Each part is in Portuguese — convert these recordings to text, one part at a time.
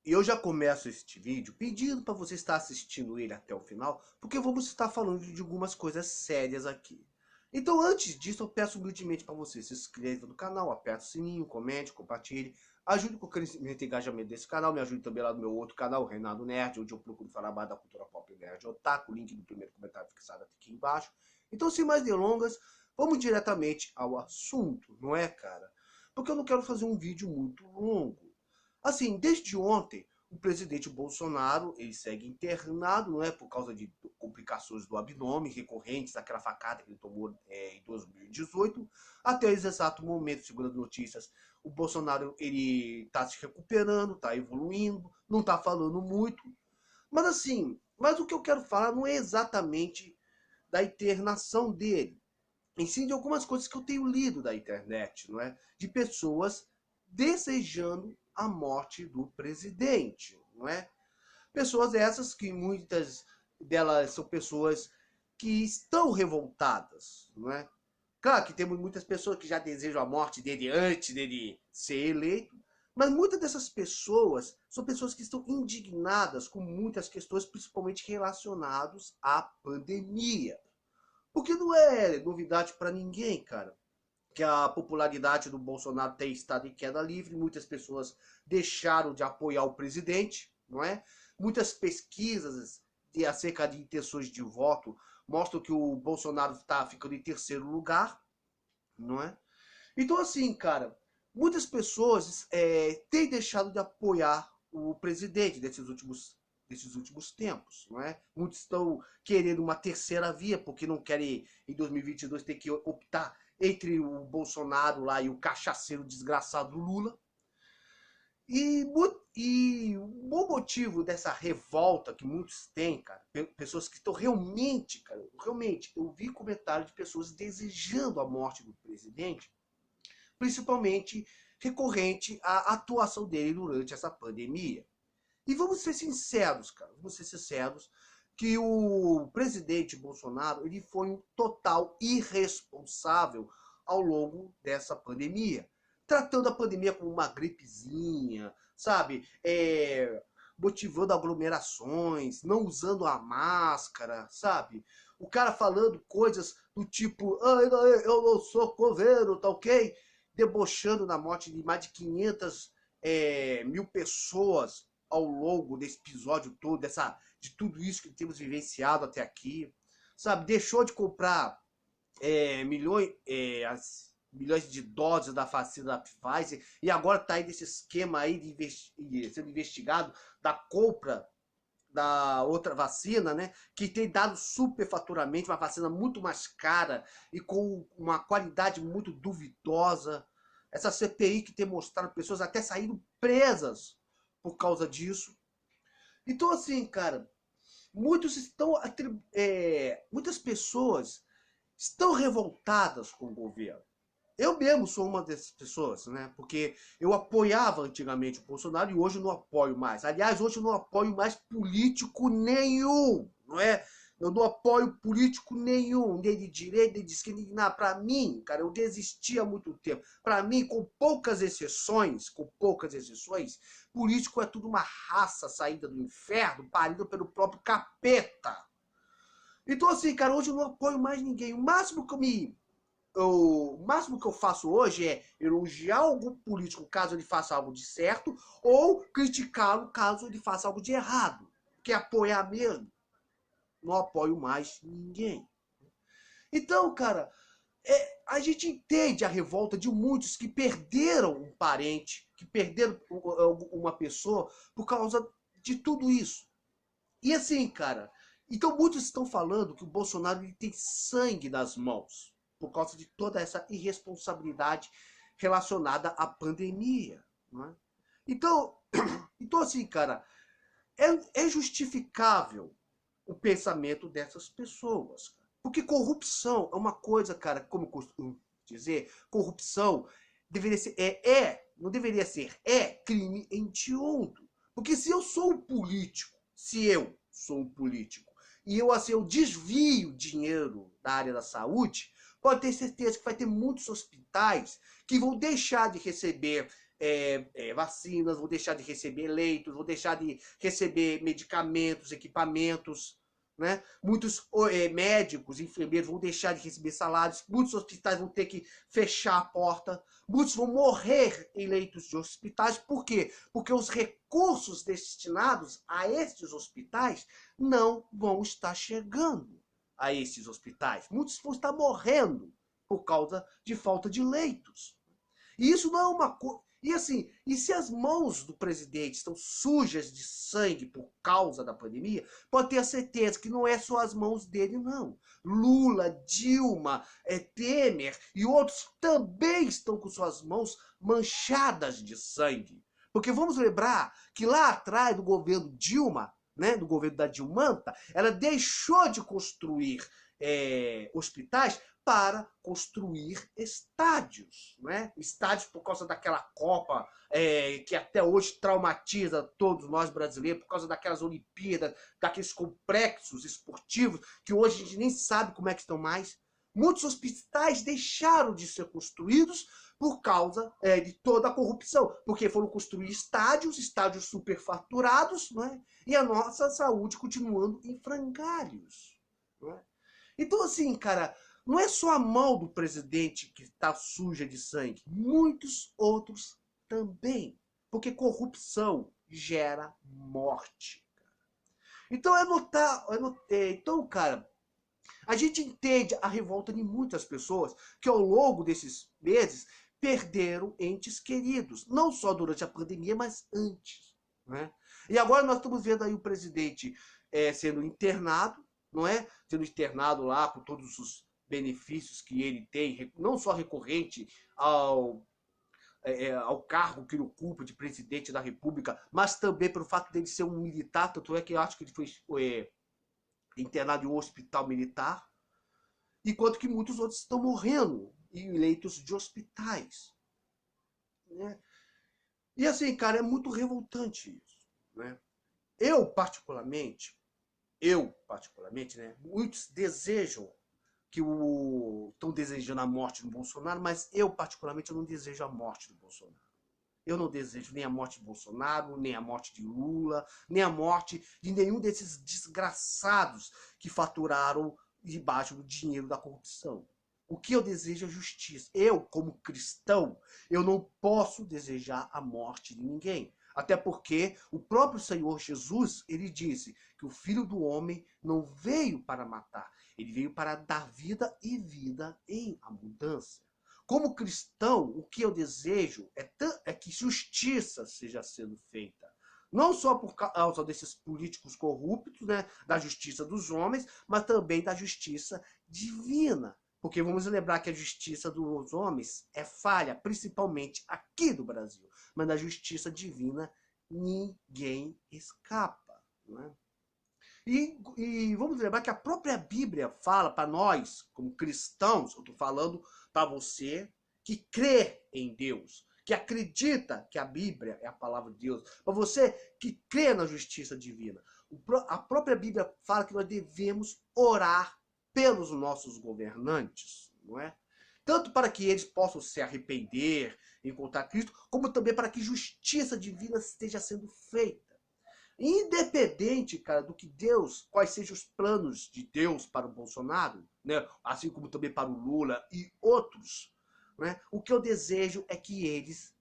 eu já começo este vídeo pedindo para você estar assistindo ele até o final, porque vamos estar falando de algumas coisas sérias aqui. Então, antes disso, eu peço humildemente para você se inscreva no canal, aperte o sininho, comente, compartilhe, ajude com o crescimento e engajamento desse canal, me ajude também lá no meu outro canal, Reinado Nerd, onde eu procuro falar mais da cultura pop nerd otaku, link no primeiro comentário fixado aqui embaixo. Então, sem mais delongas, vamos diretamente ao assunto, não é, cara? Porque eu não quero fazer um vídeo muito longo. Assim, desde ontem, o presidente Bolsonaro, ele segue internado, não é, por causa de complicações do abdômen recorrentes daquela facada que ele tomou em 2018. Até esse exato momento, segundo as notícias, o Bolsonaro ele está se recuperando, está evoluindo, não está falando muito. Mas assim, mas o que eu quero falar não é exatamente da internação dele, em si de algumas coisas que eu tenho lido da internet, não é? De pessoas desejando a morte do presidente, não é? Pessoas essas que muitas delas são pessoas que estão revoltadas, não é? Claro que temos muitas pessoas que já desejam a morte dele antes dele ser eleito, mas muitas dessas pessoas são pessoas que estão indignadas com muitas questões, principalmente relacionadas à pandemia. Porque não é novidade para ninguém, cara, que a popularidade do Bolsonaro tem estado em queda livre, muitas pessoas deixaram de apoiar o presidente, não é? Muitas pesquisas acerca de intenções de voto mostram que o Bolsonaro está ficando em terceiro lugar, não é? Então, assim, cara, muitas pessoas têm deixado de apoiar o presidente desses últimos tempos, não é? Muitos estão querendo uma terceira via, porque não querem, em 2022, ter que optar entre o Bolsonaro lá e o cachaceiro desgraçado Lula. E o bom motivo dessa revolta que muitos têm, cara, pessoas que estão realmente, cara, realmente, eu vi comentários de pessoas desejando a morte do presidente, principalmente recorrente à atuação dele durante essa pandemia. E vamos ser sinceros, cara, vamos ser sinceros, que o presidente Bolsonaro ele foi um total irresponsável ao longo dessa pandemia, tratando a pandemia como uma gripezinha, sabe? Motivando aglomerações, não usando a máscara, sabe? O cara falando coisas do tipo, ah, eu não sou coveiro, tá ok? Debochando da morte de mais de 500 mil pessoas ao longo desse episódio todo, de tudo isso que temos vivenciado até aqui, sabe? Deixou de comprar milhões de doses da vacina da Pfizer e agora está aí nesse esquema aí sendo investigado da compra da outra vacina, né, que tem dado superfaturamento, uma vacina muito mais cara e com uma qualidade muito duvidosa. Essa CPI que tem mostrado pessoas até saindo presas por causa disso. Então, assim, cara, muitas pessoas estão revoltadas com o governo. Eu mesmo sou uma dessas pessoas, né? Porque eu apoiava antigamente o Bolsonaro e hoje não apoio mais. Aliás, hoje eu não apoio mais político nenhum, não é? Eu não apoio político nenhum, nem de direita, nem de esquerda, nem nada. Para mim, cara, eu desisti há muito tempo. Para mim, com poucas exceções, político é tudo uma raça saída do inferno, parida pelo próprio capeta. Então, assim, cara, hoje eu não apoio mais ninguém. O máximo que eu faço hoje é elogiar algum político caso ele faça algo de certo ou criticá-lo caso ele faça algo de errado. Quer apoiar mesmo? Não apoio mais ninguém. Então, cara, a gente entende a revolta de muitos que perderam um parente, que perderam uma pessoa por causa de tudo isso. E assim, cara, então muitos estão falando que o Bolsonaro ele tem sangue nas mãos por causa de toda essa irresponsabilidade relacionada à pandemia. Não é? Então, então, assim, cara, é justificável o pensamento dessas pessoas. Porque corrupção é uma coisa, cara, como eu costumo dizer, corrupção deveria ser, não deveria ser, é crime hediondo. Porque se eu sou um político, se eu sou um político, e eu, assim, eu desvio dinheiro da área da saúde, pode ter certeza que vai ter muitos hospitais que vão deixar de receber vacinas, vão deixar de receber leitos, vão deixar de receber medicamentos, equipamentos, né? Muitos médicos, enfermeiros vão deixar de receber salários, muitos hospitais vão ter que fechar a porta, muitos vão morrer em leitos de hospitais. Por quê? Porque os recursos destinados a estes hospitais não vão estar chegando a esses hospitais. Muitos vão estar morrendo por causa de falta de leitos. E isso não é uma coisa. E assim, e se as mãos do presidente estão sujas de sangue por causa da pandemia, pode ter a certeza que não é só as mãos dele, não. Lula, Dilma, Temer e outros também estão com suas mãos manchadas de sangue. Porque vamos lembrar que lá atrás do governo Dilma, né, do governo da Dilmanta, ela deixou de construir hospitais para construir estádios, né? Estádios por causa daquela Copa que até hoje traumatiza todos nós brasileiros, por causa daquelas Olimpíadas, daqueles complexos esportivos que hoje a gente nem sabe como é que estão mais. Muitos hospitais deixaram de ser construídos por causa de toda a corrupção, porque foram construir estádios superfaturados, né? E a nossa saúde continuando em frangalhos. Né? Então, assim, cara, não é só a mão do presidente que está suja de sangue, muitos outros também. Porque corrupção gera morte. Então, então, cara, a gente entende a revolta de muitas pessoas que ao longo desses meses perderam entes queridos. Não só durante a pandemia, mas antes. Né? E agora nós estamos vendo aí o presidente sendo internado, não é? Sendo internado lá com todos os benefícios que ele tem, não só recorrente ao cargo que ele ocupa de presidente da República, mas também pelo fato dele ser um militar, tanto é que eu acho que ele foi internado em um hospital militar, enquanto que muitos outros estão morrendo em leitos de hospitais. Né? E assim, cara, é muito revoltante isso. Né? Eu, particularmente, né, muitos desejam estão desejando a morte do Bolsonaro, mas eu, particularmente, eu não desejo a morte do Bolsonaro. Eu não desejo nem a morte de Bolsonaro, nem a morte de Lula, nem a morte de nenhum desses desgraçados que faturaram debaixo do dinheiro da corrupção. O que eu desejo é justiça. Eu, como cristão, eu não posso desejar a morte de ninguém. Até porque o próprio Senhor Jesus, ele disse que o Filho do Homem não veio para matar, ele veio para dar vida e vida em abundância. Como cristão, o que eu desejo é que justiça seja sendo feita. Não só por causa desses políticos corruptos, né, da justiça dos homens, mas também da justiça divina. Porque vamos lembrar que a justiça dos homens é falha, principalmente aqui do Brasil. Mas da justiça divina ninguém escapa. Né? E vamos lembrar que a própria Bíblia fala para nós, como cristãos, eu estou falando para você que crê em Deus, que acredita que a Bíblia é a palavra de Deus, para você que crê na justiça divina. A própria Bíblia fala que nós devemos orar pelos nossos governantes, não é? Tanto para que eles possam se arrepender, encontrar Cristo, como também para que justiça divina esteja sendo feita. Independente, cara, do que Deus, quais sejam os planos de Deus para o Bolsonaro, né? Assim como também para o Lula e outros, né? O que eu desejo é que eles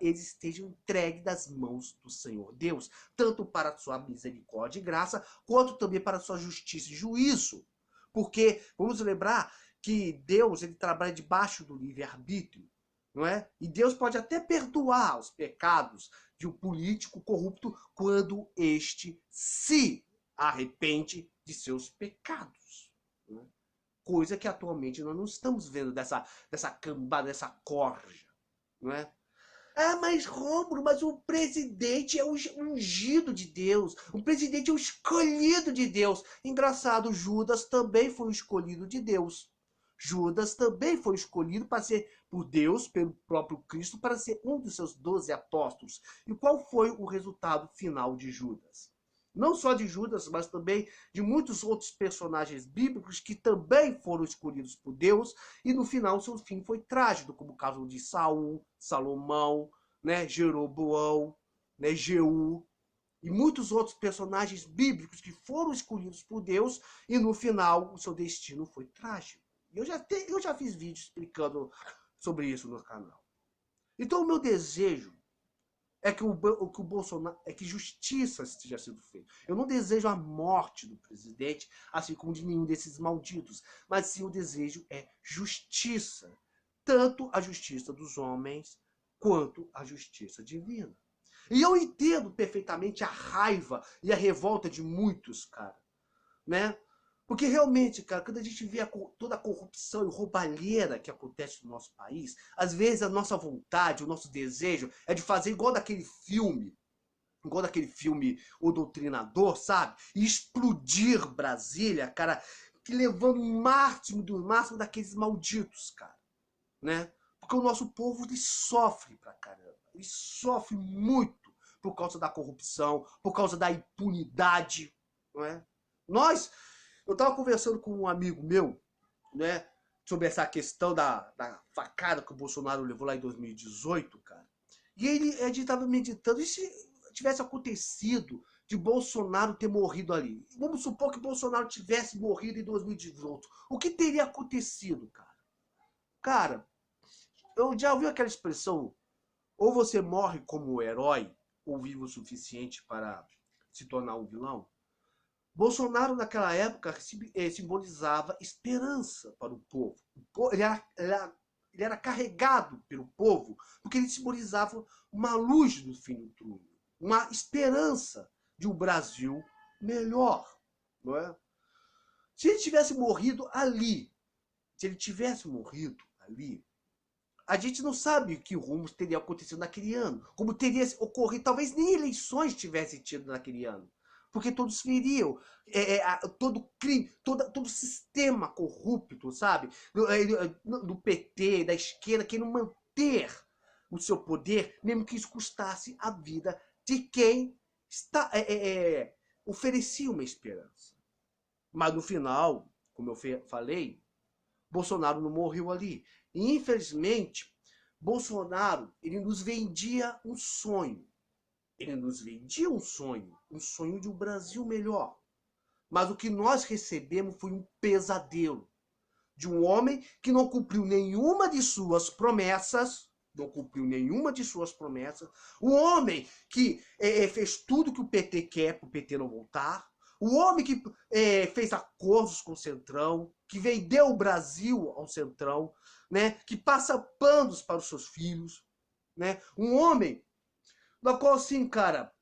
estejam entregues das mãos do Senhor Deus, tanto para a sua misericórdia e graça, quanto também para a sua justiça e juízo. Porque, vamos lembrar que Deus ele trabalha debaixo do livre-arbítrio, não é? E Deus pode até perdoar os pecados de um político corrupto quando este se arrepende de seus pecados. Né? Coisa que atualmente nós não estamos vendo dessa cambada, dessa corja. Não é? Ah, mas Rômulo, mas o presidente é o ungido de Deus. O presidente é o escolhido de Deus. Engraçado, Judas também foi o escolhido de Deus. Judas também foi escolhido para ser por Deus, pelo próprio Cristo, para ser um dos seus 12 apóstolos. E qual foi o resultado final de Judas? Não só de Judas, mas também de muitos outros personagens bíblicos que também foram escolhidos por Deus e no final seu fim foi trágico, como o caso de Saul, Salomão, né, Jeroboão, né, Jeú e muitos outros personagens bíblicos que foram escolhidos por Deus e no final o seu destino foi trágico. Eu já fiz vídeos explicando sobre isso no canal. Então o meu desejo é que o Bolsonaro, é que justiça esteja sendo feita. Eu não desejo a morte do presidente, assim como de nenhum desses malditos, mas sim o desejo é justiça, tanto a justiça dos homens quanto a justiça divina. E eu entendo perfeitamente a raiva e a revolta de muitos, cara, né? Porque realmente, cara, quando a gente vê toda a corrupção e roubalheira que acontece no nosso país, às vezes a nossa vontade, o nosso desejo é de fazer igual daquele filme O Doutrinador, sabe? E explodir Brasília, cara, que levando o máximo do máximo daqueles malditos, cara, né? Porque o nosso povo, ele sofre pra caramba. Ele sofre muito por causa da corrupção, por causa da impunidade, não é? Eu tava conversando com um amigo meu, né, sobre essa questão da facada que o Bolsonaro levou lá em 2018, cara. E a gente tava meditando, e se tivesse acontecido de Bolsonaro ter morrido ali? Vamos supor que Bolsonaro tivesse morrido em 2018. O que teria acontecido, cara? Cara, eu já ouvi aquela expressão, ou você morre como um herói, ou vive o suficiente para se tornar um vilão? Bolsonaro, naquela época, simbolizava esperança para o povo. Ele era carregado pelo povo, porque ele simbolizava uma luz no fim do túnel, uma esperança de um Brasil melhor. Não é? Se ele tivesse morrido ali, se ele tivesse morrido ali, a gente não sabe que rumos teria acontecido naquele ano, como teria ocorrido, talvez nem eleições tivessem tido naquele ano, porque todos viriam, todo crime, todo sistema corrupto, sabe, do PT, da esquerda, querendo manter o seu poder, mesmo que isso custasse a vida de quem oferecia uma esperança. Mas no final, como eu falei, Bolsonaro não morreu ali. E, infelizmente, Bolsonaro, ele nos vendia um sonho. Ele nos vendia um sonho de um Brasil melhor. Mas o que nós recebemos foi um pesadelo de um homem que não cumpriu nenhuma de suas promessas, um homem que fez tudo que o PT quer para o PT não voltar, o homem que fez acordos com o Centrão, que vendeu o Brasil ao Centrão, né? Que passa panos para os seus filhos, né? Um homem na qual, assim, cara,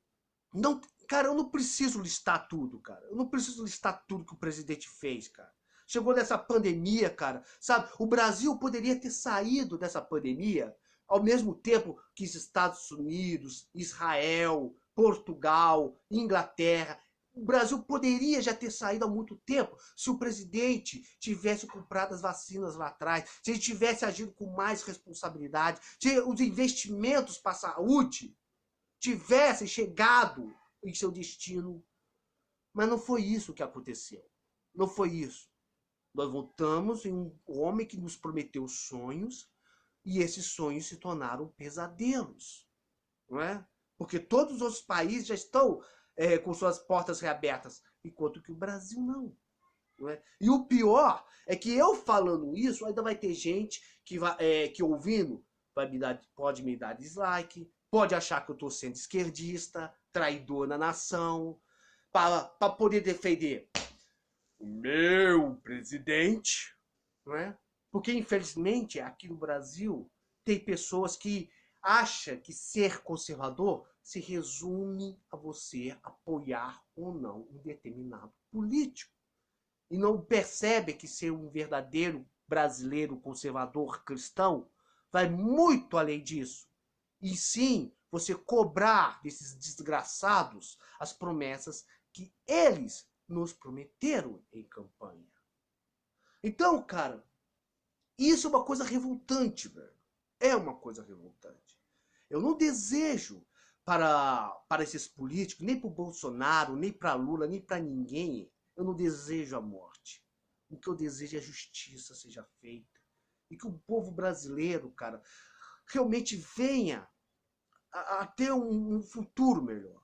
eu não preciso listar tudo, cara. Eu não preciso listar tudo que o presidente fez, cara. Chegou nessa pandemia, cara, sabe? O Brasil poderia ter saído dessa pandemia ao mesmo tempo que os Estados Unidos, Israel, Portugal, Inglaterra. O Brasil poderia já ter saído há muito tempo se o presidente tivesse comprado as vacinas lá atrás, se ele tivesse agido com mais responsabilidade, se os investimentos para a saúde tivessem chegado em seu destino. Mas não foi isso que aconteceu. Não foi isso. Nós voltamos em um homem que nos prometeu sonhos e esses sonhos se tornaram pesadelos. Não é? Porque todos os outros países já estão com suas portas reabertas, enquanto que o Brasil não. Não é? E o pior é que eu falando isso, ainda vai ter gente que ouvindo pode me dar dislike, pode achar que eu estou sendo esquerdista, traidor na nação, para poder defender o meu presidente, não é? Porque, infelizmente, aqui no Brasil, tem pessoas que acham que ser conservador se resume a você apoiar ou não um determinado político. E não percebe que ser um verdadeiro brasileiro conservador cristão vai muito além disso. E sim, você cobrar desses desgraçados as promessas que eles nos prometeram em campanha. Então, cara, isso é uma coisa revoltante, velho. É uma coisa revoltante. Eu não desejo para esses políticos, nem para o Bolsonaro, nem para Lula, nem para ninguém. Eu não desejo a morte. O que eu desejo é a justiça seja feita. E que o povo brasileiro, cara, realmente venha a ter um futuro melhor.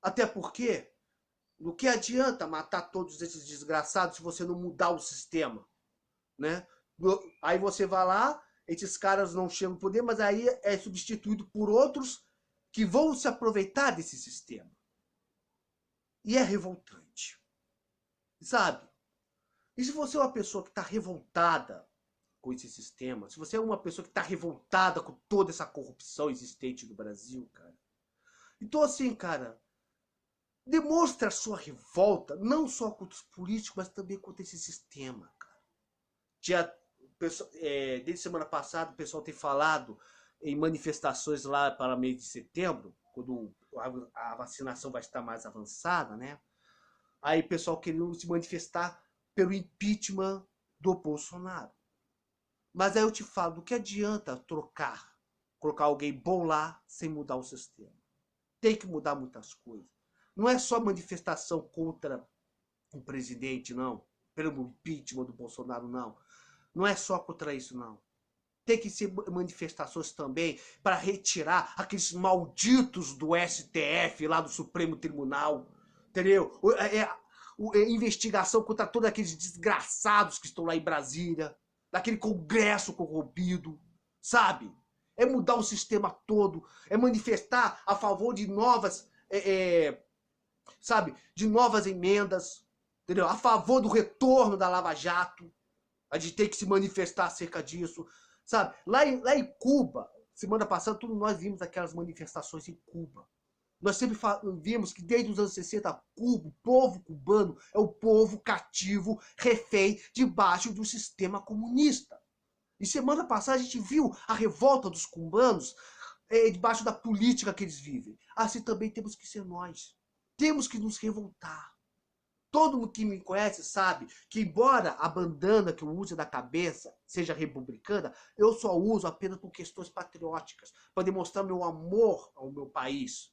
Até porque, no que adianta matar todos esses desgraçados se você não mudar o sistema, né? Aí você vai lá, esses caras não chegam ao poder, mas aí é substituído por outros que vão se aproveitar desse sistema. E é revoltante. Sabe? E se você é uma pessoa que está revoltada com esse sistema, se você é uma pessoa que está revoltada com toda essa corrupção existente no Brasil, cara. Então assim, cara, demonstre a sua revolta, não só contra os políticos, mas também contra esse sistema, cara. Desde semana passada, o pessoal tem falado em manifestações lá para mês de setembro, quando a vacinação vai estar mais avançada, né? Aí o pessoal querendo se manifestar pelo impeachment do Bolsonaro. Mas aí eu te falo, do que adianta colocar alguém bom lá sem mudar o sistema? Tem que mudar muitas coisas. Não é só manifestação contra o presidente, não. Pelo impeachment do Bolsonaro, não. Não é só contra isso, não. Tem que ser manifestações também para retirar aqueles malditos do STF, lá do Supremo Tribunal. Entendeu? Investigação contra todos aqueles desgraçados que estão lá em Brasília. Daquele Congresso corrompido. Sabe? É mudar o sistema todo. É manifestar a favor de novas... sabe? De novas emendas. Entendeu? A favor do retorno da Lava Jato. A gente tem que se manifestar acerca disso. Sabe? Lá em Cuba, semana passada, todos nós vimos aquelas manifestações em Cuba. Nós sempre vimos que desde os anos 60, Cuba, o povo cubano é o povo cativo, refém, debaixo do sistema comunista. E semana passada a gente viu a revolta dos cubanos debaixo da política que eles vivem. Assim também temos que ser nós. Temos que nos revoltar. Todo mundo que me conhece sabe que, embora a bandana que eu use da cabeça seja republicana, eu só uso apenas por questões patrióticas, para demonstrar meu amor ao meu país.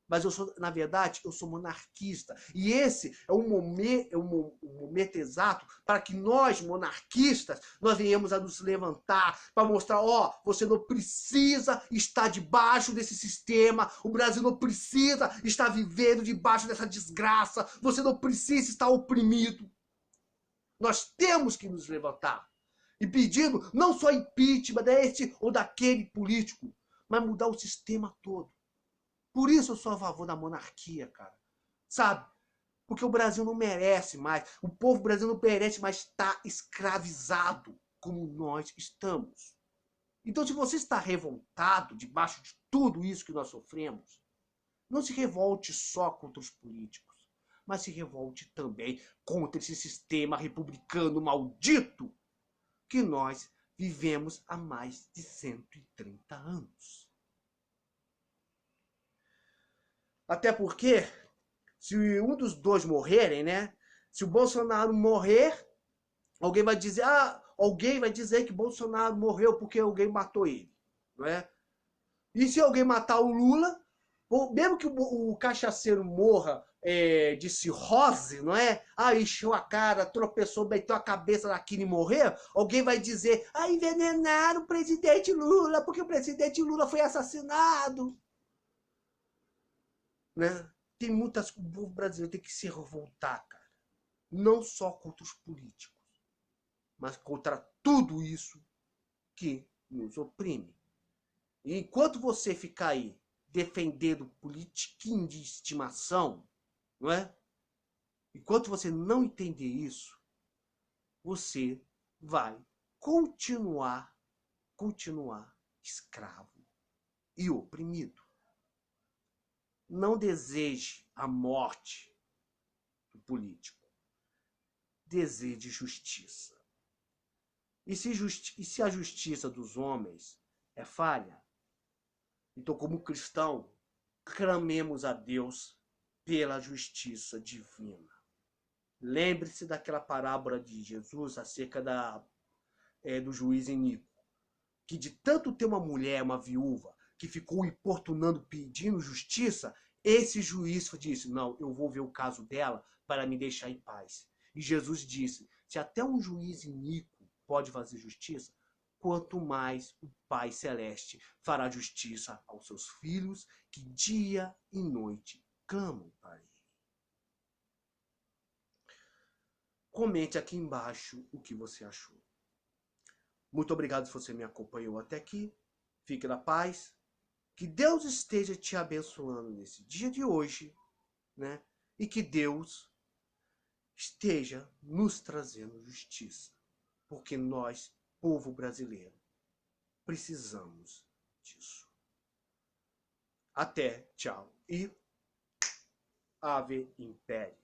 Mas eu sou, na verdade, eu sou monarquista. E esse é um momento exato para que nós, monarquistas, nós venhamos a nos levantar para mostrar, ó, você não precisa estar debaixo desse sistema, o Brasil não precisa estar vivendo debaixo dessa desgraça, você não precisa estar oprimido. Nós temos que nos levantar e pedindo não só impeachment desse ou daquele político, mas mudar o sistema todo. Por isso eu sou a favor da monarquia, cara. Sabe? Porque o Brasil não merece mais. O povo brasileiro não merece mais estar escravizado como nós estamos. Então, se você está revoltado debaixo de tudo isso que nós sofremos, não se revolte só contra os políticos, mas se revolte também contra esse sistema republicano maldito que nós vivemos há mais de 130 anos. Até porque, se um dos dois morrerem, né? Se o Bolsonaro morrer, alguém vai dizer, que Bolsonaro morreu porque alguém matou ele, não é? E se alguém matar o Lula, ou mesmo que o cachaceiro morra de cirrose, não é? Ah, encheu a cara, tropeçou, meteu a cabeça naquilo e morreu, alguém vai dizer, envenenaram o presidente Lula porque o presidente Lula foi assassinado. Né? Tem muitas... O povo brasileiro tem que se revoltar, cara. Não só contra os políticos, mas contra tudo isso que nos oprime. E enquanto você ficar aí defendendo politiquinho de estimação, não é? Enquanto você não entender isso, você vai continuar escravo e oprimido. Não deseje a morte do político. Deseje justiça. E se a justiça dos homens é falha, então, como cristão, clamemos a Deus pela justiça divina. Lembre-se daquela parábola de Jesus acerca do juiz Inico, que de tanto ter uma mulher, uma viúva, que ficou importunando, pedindo justiça, esse juiz disse, não, eu vou ver o caso dela para me deixar em paz. E Jesus disse, se até um juiz iníquo pode fazer justiça, quanto mais o Pai Celeste fará justiça aos seus filhos que dia e noite clamam para ele. Comente aqui embaixo o que você achou. Muito obrigado se você me acompanhou até aqui. Fique na paz. Que Deus esteja te abençoando nesse dia de hoje, né? E que Deus esteja nos trazendo justiça. Porque nós, povo brasileiro, precisamos disso. Até, tchau. E Ave Império.